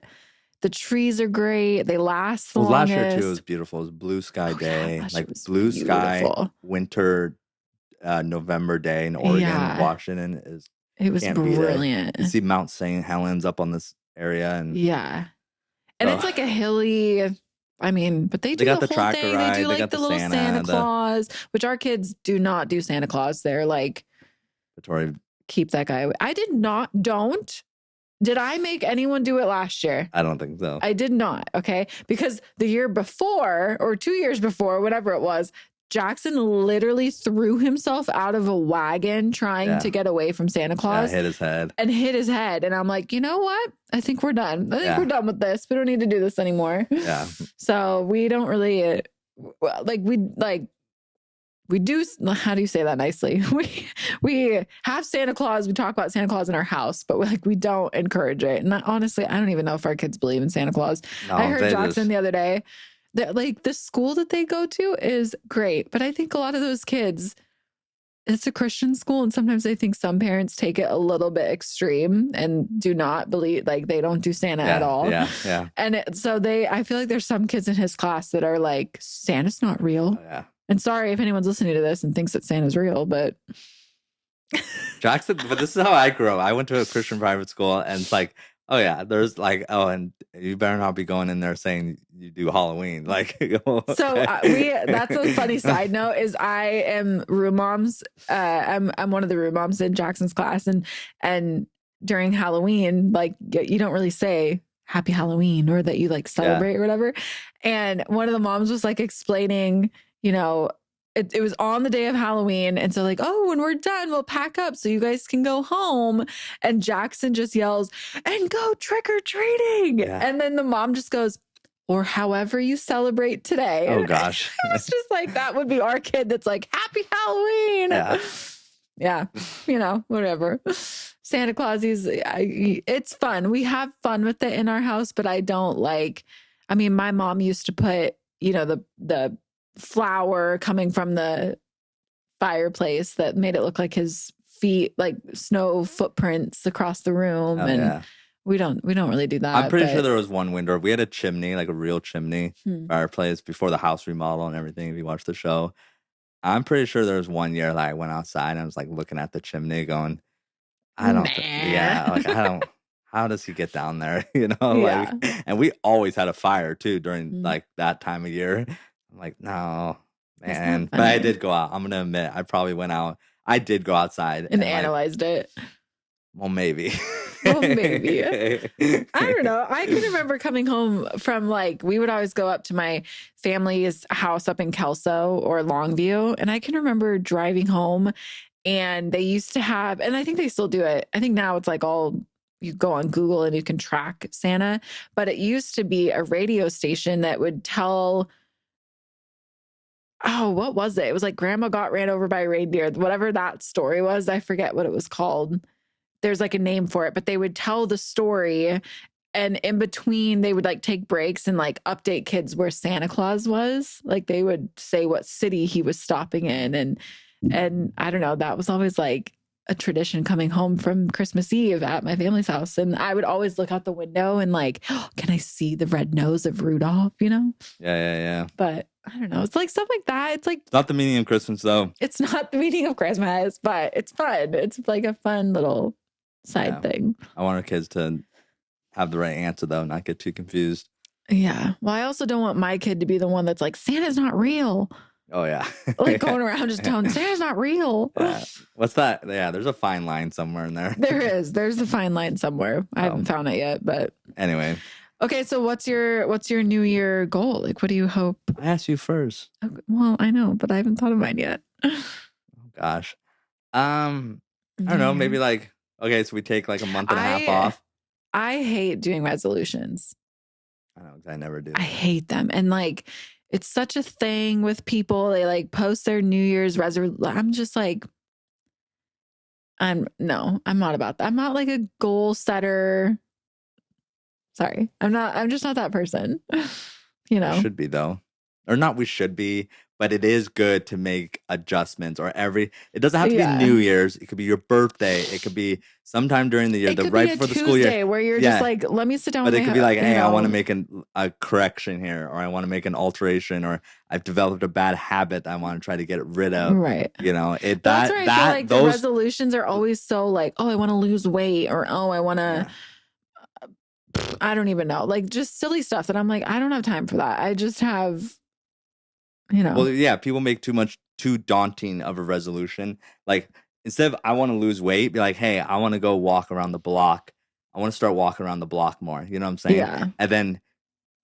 S2: The trees are great. They last the longest.
S1: Last year too, it was beautiful. It was blue sky day, like blue sky winter November day in Oregon, Washington is.
S2: It was brilliant.
S1: You see Mount St. Helens up on this area. And
S2: it's like a hilly, I mean, but they do
S1: got
S2: the
S1: the
S2: whole
S1: tractor
S2: thing.
S1: ride.
S2: They do like the little Santa Claus, which our kids do not do Santa Claus. They're like, keep that guy away. I did not, Did I make anyone do it last year?
S1: I don't think so.
S2: I did not, okay? Because the year before, or 2 years before, whatever it was, Jackson literally threw himself out of a wagon trying to get away from Santa Claus.
S1: Hit his head.
S2: And I'm like, you know what? I think we're done. I think we're done with this. We don't need to do this anymore.
S1: Yeah.
S2: So we don't really, we do, how do you say that nicely? We have Santa Claus. We talk about Santa Claus in our house, but we don't encourage it. And honestly, I don't even know if our kids believe in Santa Claus. No, I heard Jackson the other day that like the school that they go to is great, but I think a lot of those kids, it's a Christian school, and sometimes I think some parents take it a little bit extreme and do not believe, like they don't do Santa at all.
S1: Yeah.
S2: And I feel like there's some kids in his class that are like, Santa's not real.
S1: Yeah.
S2: And sorry if anyone's listening to this and thinks that Santa's real, but
S1: Jackson, but this is how I grew up. I went to a Christian private school, and it's like, oh yeah, there's like, oh, and you better not be going in there saying you do Halloween. Like, okay.
S2: So that's a funny side note is I am room moms. I'm one of the room moms in Jackson's class, and during Halloween, like you don't really say Happy Halloween or that you like celebrate or whatever. And one of the moms was like explaining, you know, it was on the day of Halloween. And so like, oh, when we're done, we'll pack up so you guys can go home. And Jackson just yells, and go trick or treating. Yeah. And then the mom just goes, or however you celebrate today.
S1: Oh gosh.
S2: It's just like, that would be our kid that's like, Happy Halloween. Yeah. You know, whatever. Santa Claus it's fun. We have fun with it in our house, but I don't like, I mean, my mom used to put, you know, the flower coming from the fireplace that made it look like his feet, like snow footprints across the room. We don't really do that.
S1: I'm pretty sure there was one window. We had a chimney, like a real chimney fireplace before the house remodel and everything. If you watch the show, I'm pretty sure there was one year that I went outside and I was like looking at the chimney going, I don't, how does he get down there? You know, like, and we always had a fire too during like that time of year. I'm like, no, man. But I did go out. I'm going to admit, I probably went out. I did go outside
S2: and analyzed it.
S1: Well, maybe.
S2: I don't know. I can remember coming home from like, we would always go up to my family's house up in Kelso or Longview. And I can remember driving home and they used to have, and I think they still do it. I think now it's like you go on Google and you can track Santa, but it used to be a radio station that would tell, oh, what was it? It was like grandma got ran over by a reindeer, whatever that story was. I forget what it was called. There's like a name for it, but they would tell the story. And in between they would like take breaks and like update kids where Santa Claus was. Like they would say what city he was stopping in. And I don't know, that was always like, a tradition coming home from Christmas Eve at my family's house. And I would always look out the window and like, oh, can I see the red nose of Rudolph, you know?
S1: Yeah.
S2: But I don't know. It's like stuff like that. It's like,
S1: It's not the meaning of Christmas, though.
S2: it's not the meaning of Christmas, but it's fun. It's like a fun little side thing.
S1: I want our kids to have the right answer, though, not get too confused.
S2: Yeah. Well, I also don't want my kid to be the one that's like, Santa's not real.
S1: Oh, yeah.
S2: Like going around just telling Santa's not real.
S1: Yeah. What's that? Yeah, there's a fine line somewhere in there.
S2: There is. There's a fine line somewhere. I haven't found it yet, but
S1: anyway.
S2: Okay, so what's your New Year goal? Like, what do you hope?
S1: I asked you first.
S2: Okay, well, I know, but I haven't thought of mine yet.
S1: Oh gosh. I don't know. Maybe like, okay, so we take like a month and a half off.
S2: I hate doing resolutions.
S1: I know, because I never do.
S2: I hate them. And like, it's such a thing with people. They like post their New Year's resolution. I'm just like, I'm not about that. I'm not like a goal setter. Sorry. I'm just not that person. You know.
S1: We should be though. Or not we should be, but it is good to make adjustments it doesn't have to be New Year's. It could be your birthday. It could be sometime during the year, right before the school year.
S2: Where you're just like, let me sit down.
S1: But it could be like, hey, I want to make a correction here, or I want to make an alteration, or I've developed a bad habit that I want to try to get rid of.
S2: Right.
S1: You know,
S2: that's where I feel like the resolutions are always so like, oh, I want to lose weight, or oh, I want to. I don't even know, like just silly stuff that I'm like, I don't have time for that. I just have, you know.
S1: Well, yeah, people make too daunting of a resolution. Like instead of I want to lose weight, be like, hey, I want to go walk around the block. I want to start walking around the block more. You know what I'm saying?
S2: Yeah.
S1: And then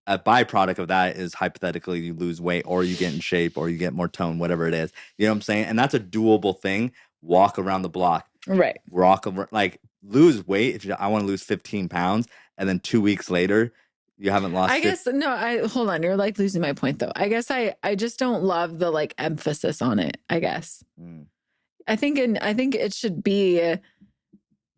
S1: a byproduct of that is hypothetically you lose weight, or you get in shape, or you get more tone, whatever it is. You know what I'm saying? And that's a doable thing. Walk around the block.
S2: Right.
S1: Like lose weight. I want to lose 15 pounds. And then 2 weeks later, you haven't lost.
S2: Hold on. You're like losing my point though. I guess I just don't love the like emphasis on it, I guess. I think it should be,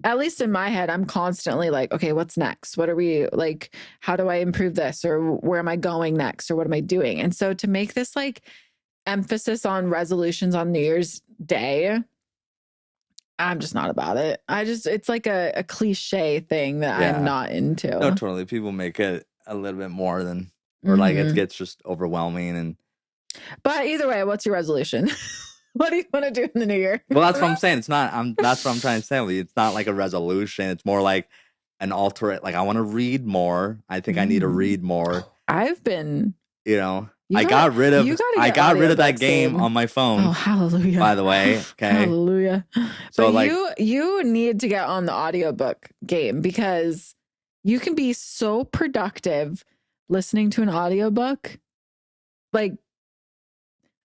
S2: at least in my head, I'm constantly like, okay, what's next? What are we like? How do I improve this? Or where am I going next? Or what am I doing? And so to make this like emphasis on resolutions on New Year's Day, I'm just not about it. It's like a cliche thing that I'm not into.
S1: No, totally. People make it a little bit more than, or like it gets just overwhelming.
S2: But either way, what's your resolution? What do you want to do in the new year?
S1: Well, that's what I'm saying. That's what I'm trying to say. It's not like a resolution. It's more like an alternate. Like I want to read more. I think I need to read more.
S2: I've been,
S1: I got rid of that game on my phone.
S2: Oh, hallelujah.
S1: By the way. Okay.
S2: Hallelujah. So but you need to get on the audiobook game, because you can be so productive listening to an audiobook. Like,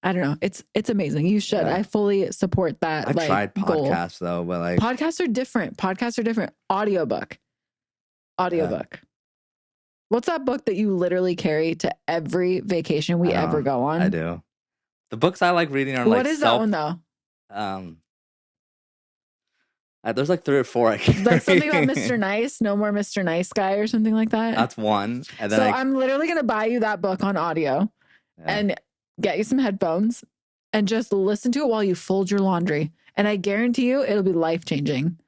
S2: I don't know. It's amazing. You should. Yeah. I fully support that.
S1: I've tried podcasts though, but like
S2: podcasts are different. Audiobook. Yeah. What's that book that you literally carry to every vacation we ever go on?
S1: I do. The books I like reading are
S2: what is that one though?
S1: There's like 3 or 4 I can
S2: like something about Mr. Nice, No More Mr. Nice Guy or something like that.
S1: That's one. And then
S2: I'm literally gonna buy you that book on audio and get you some headphones and just listen to it while you fold your laundry. And I guarantee you it'll be life-changing.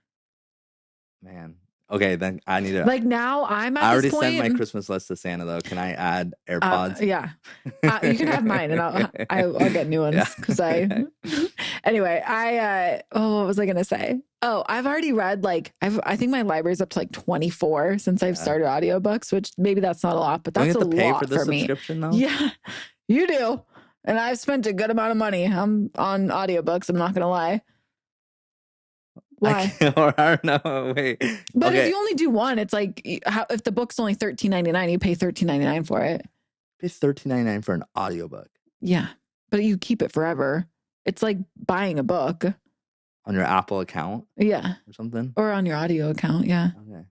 S1: Man. Okay, then I need to.
S2: Like now I'm at
S1: I already
S2: this point,
S1: sent my Christmas list to Santa though. Can I add AirPods?
S2: Yeah. You can have mine and I'll get new ones because anyway, what was I going to say? Oh, I've already read I think my library's up to like 24 since I've started audiobooks, which maybe that's not a lot, but that's a lot for me. Don't you have to pay for the subscription though? Yeah, you do. And I've spent a good amount of money. I'm on audiobooks. I'm not going to lie. Why?
S1: I don't know. Wait.
S2: But if you only do one, it's like if the book's only $13.99, you pay $13.99 for it.
S1: Pay $13.99 for an audiobook.
S2: Yeah, but you keep it forever. It's like buying a book
S1: on your Apple account.
S2: Yeah,
S1: or something,
S2: or on your audio account. Yeah.
S1: Okay.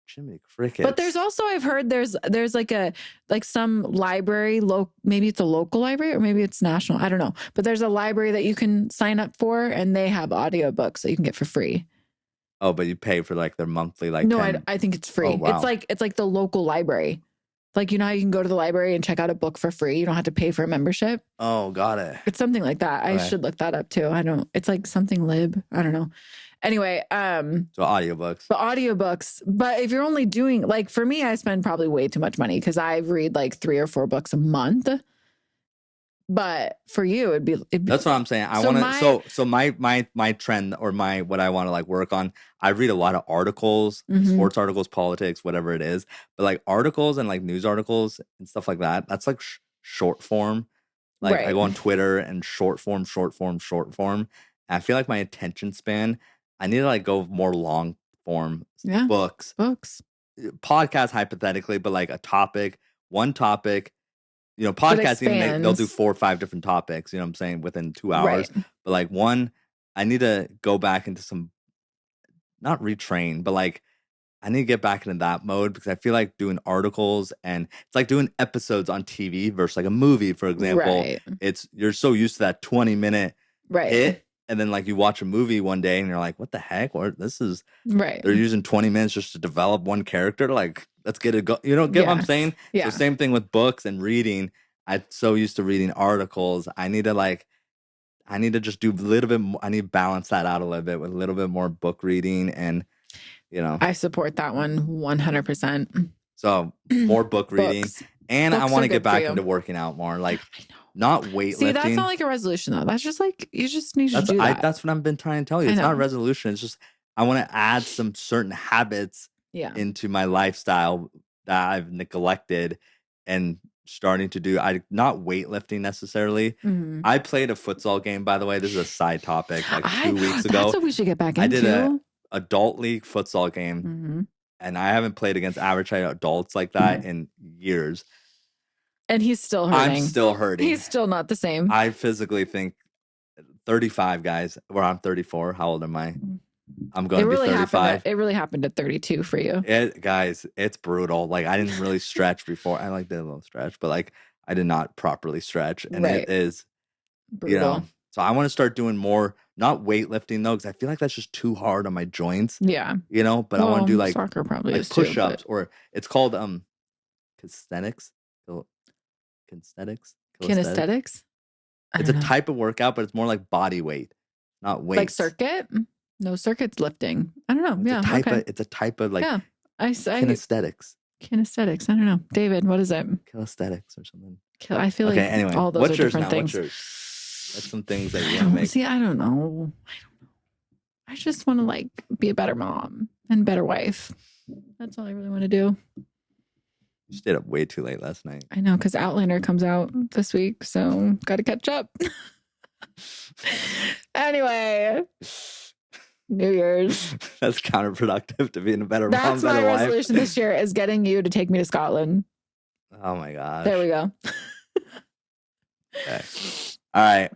S1: Jimmy Crickets.
S2: But there's also, I've heard there's like some library, maybe it's a local library or maybe it's national. I don't know. But there's a library that you can sign up for and they have audiobooks that you can get for free.
S1: Oh, but you pay for like their monthly
S2: No, I think it's free. Oh, wow. It's like the local library. Like, you know how you can go to the library and check out a book for free? You don't have to pay for a membership.
S1: Oh, got it.
S2: It's something like that. I should look that up too. It's like something lib. I don't know. Anyway,
S1: So audiobooks.
S2: the audiobooks. But if you're only doing like for me, I spend probably way too much money because I read like 3 or 4 books a month. But for you, it'd be
S1: That's what I'm saying. I
S2: So
S1: want
S2: my-
S1: to. So my trend or my what I want to like work on. I read a lot of articles,
S2: Mhm.
S1: sports articles, politics, whatever it is. But like articles and like news articles and stuff like that. That's like short form. Like I go on Twitter and short form. And I feel like my attention span. I need to like go more long form.
S2: Yeah.
S1: Books, podcasts, hypothetically, but like a topic, one topic. You know, podcasting, they'll do 4 or 5 different topics, you know what I'm saying, within 2 hours.
S2: Right.
S1: But like one, I need to go back into some, not retrain, but like I need to get back into that mode because I feel like doing articles and it's like doing episodes on TV versus like a movie, for example.
S2: Right.
S1: It's you're so used to that 20-minute
S2: Right.
S1: hit. And then like you watch a movie one day and you're like, what the heck? Or this is
S2: Right.
S1: They're using 20 minutes just to develop one character. Like, let's get it go. You know, get what I'm saying?
S2: Yeah.
S1: So same thing with books and reading. I'm so used to reading articles. I need to just do a little bit more. I need to balance that out a little bit with a little bit more book reading and, you know.
S2: I support that one 100%.
S1: So more book reading. And
S2: Books
S1: I want
S2: are
S1: to get
S2: good for
S1: back
S2: you.
S1: into working out more. Like, not weightlifting.
S2: See, that's not like a resolution though. That's just like, you just need to do that.
S1: That's what I've been trying to tell you. It's not a resolution. It's just, I want to add some certain habits into my lifestyle that I've neglected and starting to do. Not weightlifting necessarily.
S2: Mhm.
S1: I played a futsal game, by the way. This is a side topic. Like 2 weeks ago.
S2: That's what we should get back into.
S1: I did a adult league futsal game.
S2: Mhm.
S1: And I haven't played against average height adults like that in years.
S2: And he's still hurting.
S1: I'm still hurting.
S2: He's still not the same.
S1: I physically think 35 guys, where I'm 34. How old am I? I'm going to be 35.
S2: It really happened at 32 for you.
S1: Guys, it's brutal. Like I didn't really stretch before. I like did a little stretch, but like I did not properly stretch. And it is brutal. You know, so I want to start doing more, not weightlifting though, because I feel like that's just too hard on my joints.
S2: Yeah.
S1: You know, but I want to do like
S2: soccer probably
S1: like
S2: is
S1: push-ups, or it's called calisthenics.
S2: Kinesthetics?
S1: It's a type of workout, but it's more like body weight, not weight.
S2: Like circuit? No, circuit's lifting. I don't know.
S1: It's a type of like
S2: kinesthetics.
S1: Kinesthetics.
S2: I don't know. David, what is it?
S1: Calisthenics or something.
S2: I feel like
S1: anyway,
S2: all those are different things.
S1: What's yours? That's some things that you want to make.
S2: See, I don't know. I just want to like be a better mom and better wife. That's all I really want to do.
S1: You stayed up way too late last night.
S2: I know, because Outlander comes out this week, so got to catch up. Anyway, New Year's.
S1: That's counterproductive to being a better mom,
S2: That's
S1: better
S2: my
S1: wife.
S2: resolution this year is getting you to take me to Scotland.
S1: Oh my gosh.
S2: There we go.
S1: Okay. All right.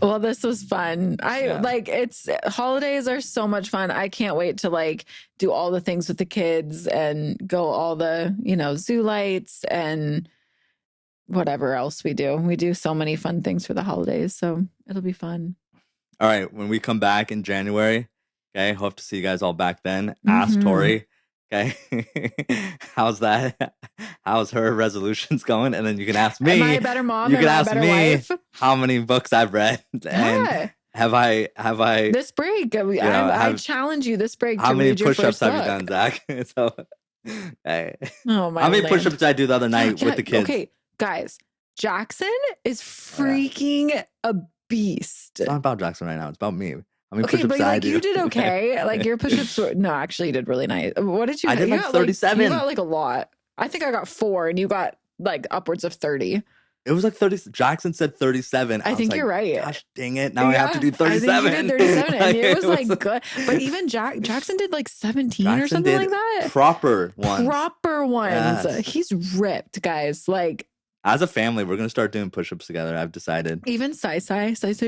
S2: Well, this was fun. It's holidays are so much fun. I can't wait to like do all the things with the kids and go all the, zoo lights and whatever else we do. We do so many fun things for the holidays. So it'll be fun.
S1: All right. When we come back in January, okay, hope to see you guys all back then. Ask Tori. Okay. How's that? How's her resolutions going? And then you can ask me.
S2: Am I a better mom?
S1: You can ask me
S2: wife?
S1: how many books I've read. And have I
S2: this break? I challenge you this break.
S1: How
S2: to
S1: many
S2: read your
S1: push-ups
S2: first
S1: have you done, Zach? So hey.
S2: Oh my
S1: how many push-ups did I do the other night with the kids?
S2: Okay, guys. Jackson is freaking a beast.
S1: It's not about Jackson right now. It's about me. How many
S2: okay,
S1: push-ups
S2: but
S1: I do?
S2: You did okay. Like your push-ups were actually you did really nice. What did you?
S1: I did like 37.
S2: You got like a lot. I think I got 4, and you got like upwards of 30.
S1: It was like 30. Jackson said 37.
S2: I think you're right.
S1: Gosh dang it! Now I have to do 37.
S2: I think you did 37, and it was like good. But even Jackson did like 17 or something like that.
S1: Proper ones.
S2: Yes. He's ripped, guys. Like.
S1: As a family, we're gonna start doing push-ups together. I've decided.
S2: Even Sai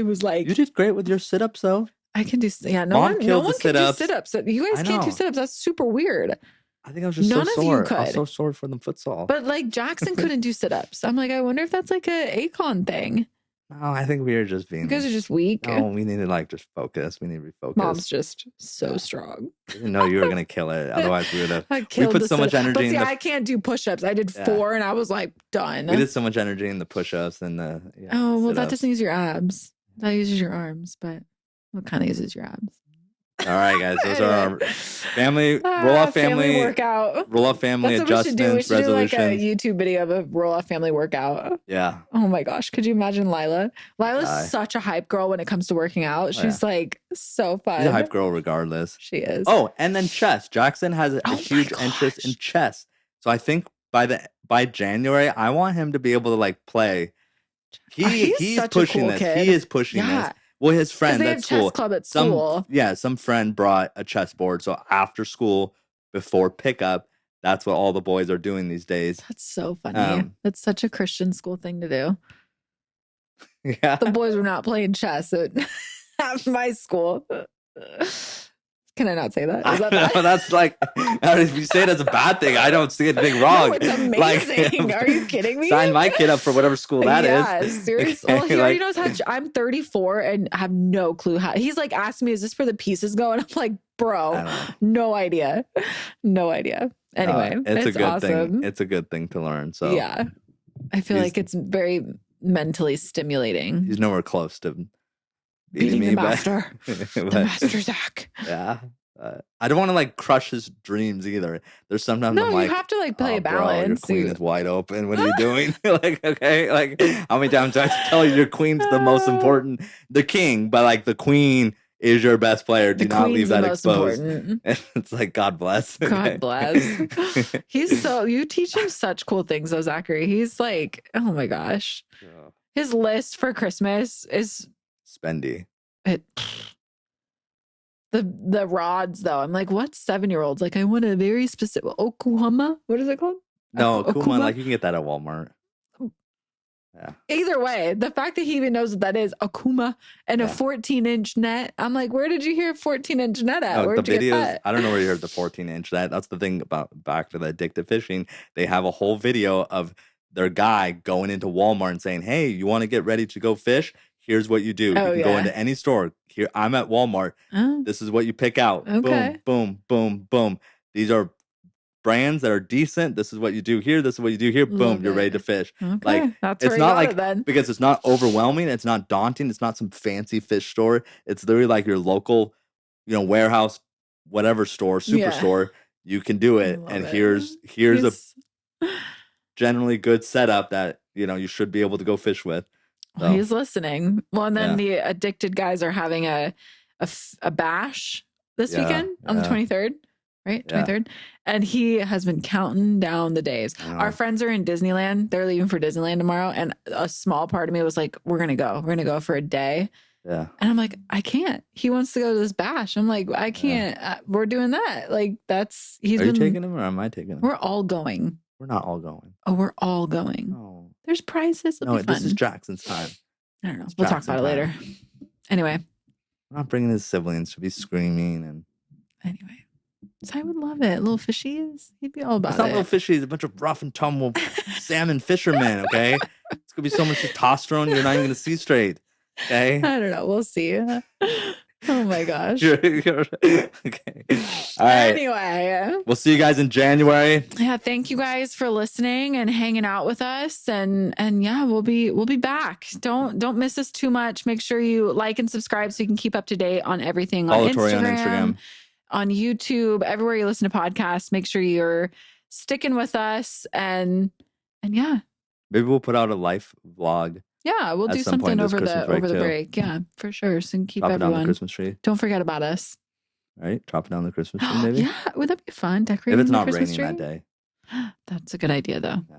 S2: was like,
S1: "You did great with your sit-ups, though."
S2: I can do. Yeah, no one can do sit-ups. You guys can't do sit-ups. That's super weird.
S1: I think I was just
S2: None
S1: so
S2: of
S1: sore.
S2: you could.
S1: I was so sore for the futsal.
S2: But like Jackson couldn't do sit-ups. I'm like, I wonder if that's like a Akon thing.
S1: No, I think we are just being.
S2: You guys are just weak.
S1: No, we need to like just focus. We need to refocus.
S2: Mom's just so strong.
S1: I didn't know you were gonna kill it. Otherwise, we would have.
S2: We
S1: put so much energy.
S2: But see, I can't do push-ups. I did 4, and I was like done.
S1: We did so much energy in the push-ups and the.
S2: That doesn't use your abs. That uses your arms, but what kind of uses your abs?
S1: All right, guys. Those are our family
S2: family workout.
S1: Roloff family
S2: That's what we should do. We
S1: adjustments,
S2: should do like a
S1: resolutions.
S2: YouTube video of a Roloff family workout.
S1: Yeah.
S2: Oh my gosh. Could you imagine Lila? Lila's such a hype girl when it comes to working out. She's like so fun.
S1: She's a hype girl regardless.
S2: She is.
S1: Oh, and then chess. Jackson has a huge interest in chess. So I think by January, I want him to be able to like play. He's pushing this. Kid. He is pushing this. Well, his friend
S2: at school. Chess club at school.
S1: Some friend brought a chessboard. So after school, before pickup, that's what all the boys are doing these days.
S2: That's so funny. That's such a Christian school thing to do.
S1: Yeah.
S2: The boys were not playing chess at my school. Can I not say that? Is that bad?
S1: That's like, if you say it as a bad thing, I don't see anything wrong.
S2: No, it's amazing. Are you kidding me?
S1: Sign my kid up for whatever school that is.
S2: Yeah, seriously. Well, he already knows how. I'm 34 and have no clue how. He's like asking me, "Is this where the pieces go?" And I'm like, "Bro, no idea, no idea." Anyway,
S1: it's a good
S2: awesome.
S1: thing. It's a good thing to learn. So
S2: yeah, I feel like it's very mentally stimulating.
S1: He's nowhere close to
S2: beating the master. The master Zach.
S1: Yeah. I don't want to like crush his dreams either. There's sometimes
S2: no,
S1: I'm like,
S2: you have to like play a balance.
S1: Bro, your queen is wide open. What are you doing? Like, okay, like how many times do I have to tell you your queen's the most important? The king, but like the queen is your best player. Do not leave that exposed. It's like God bless.
S2: God bless. You teach him such cool things though, Zachary. He's like, oh my gosh. Yeah. His list for Christmas is
S1: spendy.
S2: The rods though. I'm like, what 7-year-olds? Like, I want a very specific Oklahoma. What is it called?
S1: No, Okuma. Like you can get that at Walmart. Yeah.
S2: Either way, the fact that he even knows what that is, Akuma, and a 14-inch net. I'm like, where did you hear 14-inch net at? Where did you get that?
S1: I don't know where you heard the 14-inch net. That's the thing about back to the addictive fishing. They have a whole video of their guy going into Walmart and saying, "Hey, you want to get ready to go fish? Here's what you do. You can go into any store. Here, I'm at Walmart. This is what you pick out.
S2: Okay.
S1: Boom, boom, boom, boom. These are brands that are decent. This is what you do here. This is what you do here. Boom, you're ready to fish."
S2: Okay.
S1: Like
S2: that's
S1: it's not like then. Because it's not overwhelming. It's not daunting. It's not some fancy fish store. It's literally like your local, warehouse, whatever store, superstore. You can do it. And here's a generally good setup that you should be able to go fish with. So.
S2: He's listening. Well, and then the addicted guys are having a bash this weekend on the 23rd, right? 23rd. And he has been counting down the days. Our friends are in Disneyland. They're leaving for Disneyland tomorrow. And a small part of me was like, we're going to go. We're going to go for a day.
S1: Yeah.
S2: And I'm like, I can't. He wants to go to this bash. I'm like, I can't. We're doing that. Like, are
S1: you taking him or am I taking him?
S2: We're all going.
S1: We're not all going.
S2: Oh, we're all going.
S1: No.
S2: There's prizes. It'll be fun.
S1: This is Jackson's time.
S2: I don't know. We'll talk about it later. Anyway.
S1: We're not bringing his siblings to be screaming and.
S2: Anyway. So I would love it. Little fishies. He'd be all about it.
S1: It's not little fishies. A bunch of rough and tumble salmon fishermen, okay? It's going to be so much testosterone you're not even going to see straight, okay?
S2: I don't know. We'll see. Oh my gosh.
S1: Okay. All right.
S2: Anyway.
S1: We'll see you guys in January.
S2: Yeah, thank you guys for listening and hanging out with us. And yeah, we'll be back. Don't miss us too much. Make sure you like and subscribe so you can keep up to date on everything on Instagram, on YouTube, everywhere you listen to podcasts. Make sure you're sticking with us and yeah.
S1: Maybe we'll put out a life vlog.
S2: Yeah, we'll do something over the break. Yeah, for sure. So keep everyone.
S1: Down the Christmas tree.
S2: Don't forget about us.
S1: Right? Drop it down the Christmas tree, maybe.
S2: Yeah, would that be fun? Decorating
S1: if it's not
S2: the Christmas
S1: raining
S2: tree?
S1: that day.
S2: That's a good idea, though.
S1: Yeah.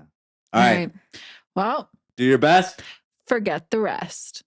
S1: All right.
S2: Well,
S1: do your best.
S2: Forget the rest.